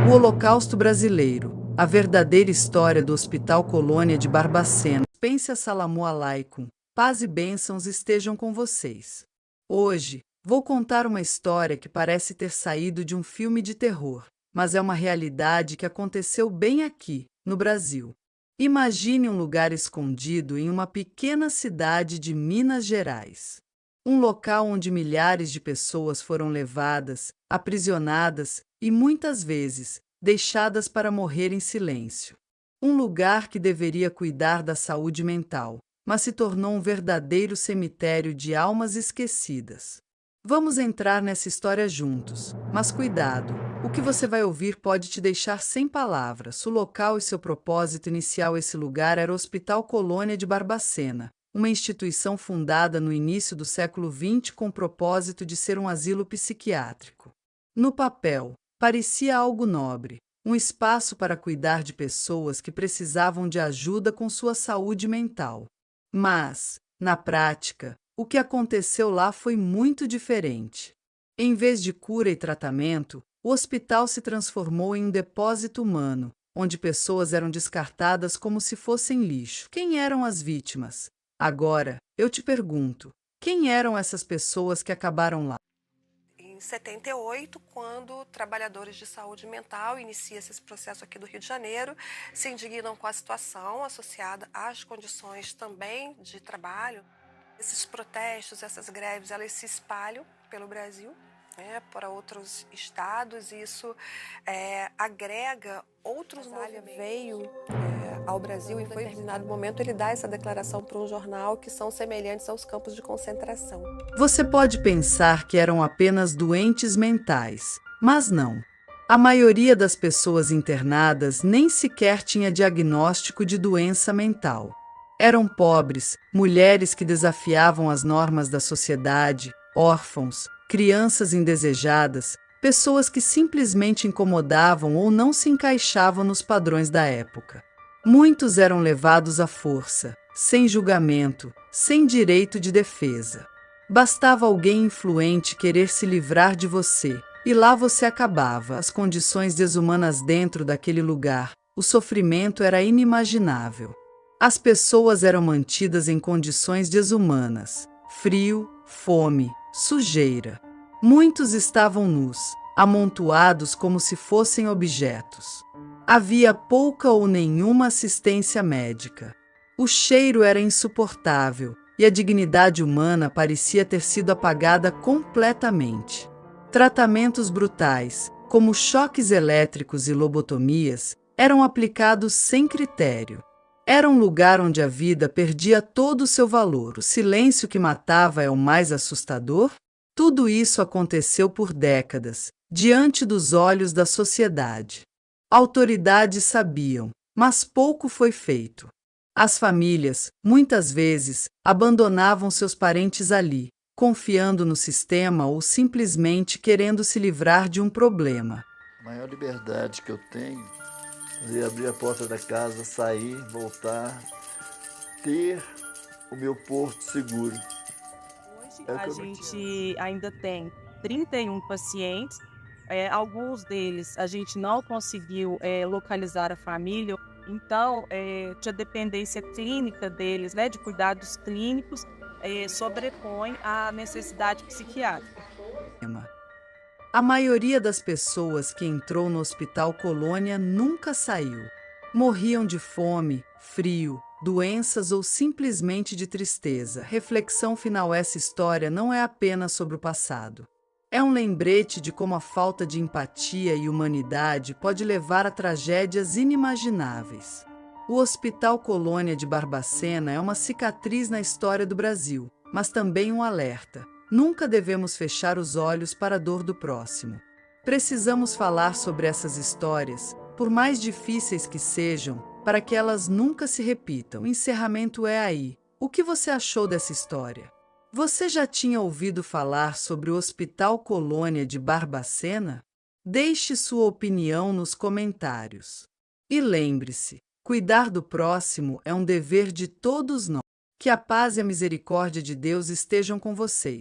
O Holocausto Brasileiro, a verdadeira história do Hospital Colônia de Barbacena. Pense Assalamu alaikum, paz e bênçãos estejam com vocês. Hoje, vou contar uma história que parece ter saído de um filme de terror, mas é uma realidade que aconteceu bem aqui, no Brasil. Imagine um lugar escondido em uma pequena cidade de Minas Gerais. Um local onde milhares de pessoas foram levadas, aprisionadas e, muitas vezes, deixadas para morrer em silêncio. Um lugar que deveria cuidar da saúde mental, mas se tornou um verdadeiro cemitério de almas esquecidas. Vamos entrar nessa história juntos, mas cuidado, o que você vai ouvir pode te deixar sem palavras. O local e seu propósito inicial. Esse lugar era o Hospital Colônia de Barbacena, uma instituição fundada no início do século XX com o propósito de ser um asilo psiquiátrico. No papel, parecia algo nobre, um espaço para cuidar de pessoas que precisavam de ajuda com sua saúde mental. Mas, na prática, o que aconteceu lá foi muito diferente. Em vez de cura e tratamento, o hospital se transformou em um depósito humano, onde pessoas eram descartadas como se fossem lixo. Quem eram as vítimas? Agora, eu te pergunto, quem eram essas pessoas que acabaram lá? Em 78, quando trabalhadores de saúde mental iniciam esse processo aqui do Rio de Janeiro, se indignam com a situação associada às condições também de trabalho. Esses protestos, essas greves, elas se espalham pelo Brasil, né, para outros estados, e isso agrega outros movimentos. Veio ao Brasil e foi, em determinado momento, ele dá essa declaração para um jornal que são semelhantes aos campos de concentração. Você pode pensar que eram apenas doentes mentais, mas não. A maioria das pessoas internadas nem sequer tinha diagnóstico de doença mental. Eram pobres, mulheres que desafiavam as normas da sociedade, órfãos, crianças indesejadas, pessoas que simplesmente incomodavam ou não se encaixavam nos padrões da época. Muitos eram levados à força, sem julgamento, sem direito de defesa. Bastava alguém influente querer se livrar de você, e lá você acabava. As condições desumanas dentro daquele lugar, o sofrimento era inimaginável. As pessoas eram mantidas em condições desumanas: frio, fome, sujeira. Muitos estavam nus, amontoados como se fossem objetos. Havia pouca ou nenhuma assistência médica. O cheiro era insuportável e a dignidade humana parecia ter sido apagada completamente. Tratamentos brutais, como choques elétricos e lobotomias, eram aplicados sem critério. Era um lugar onde a vida perdia todo o seu valor. O silêncio que matava é o mais assustador? Tudo isso aconteceu por décadas, diante dos olhos da sociedade. Autoridades sabiam, mas pouco foi feito. As famílias, muitas vezes, abandonavam seus parentes ali, confiando no sistema ou simplesmente querendo se livrar de um problema. A maior liberdade que eu tenho é abrir a porta da casa, sair, voltar, ter o meu porto seguro. Hoje a gente ainda tem 31 pacientes, alguns deles a gente não conseguiu localizar a família, então a dependência clínica deles, né, de cuidados clínicos, sobrepõe a necessidade psiquiátrica. A maioria das pessoas que entrou no Hospital Colônia nunca saiu. Morriam de fome, frio, doenças ou simplesmente de tristeza. Reflexão final: essa história não é apenas sobre o passado. É um lembrete de como a falta de empatia e humanidade pode levar a tragédias inimagináveis. O Hospital Colônia de Barbacena é uma cicatriz na história do Brasil, mas também um alerta. Nunca devemos fechar os olhos para a dor do próximo. Precisamos falar sobre essas histórias, por mais difíceis que sejam, para que elas nunca se repitam. O encerramento é aí. O que você achou dessa história? Você já tinha ouvido falar sobre o Hospital Colônia de Barbacena? Deixe sua opinião nos comentários. E lembre-se, cuidar do próximo é um dever de todos nós. Que a paz e a misericórdia de Deus estejam com vocês.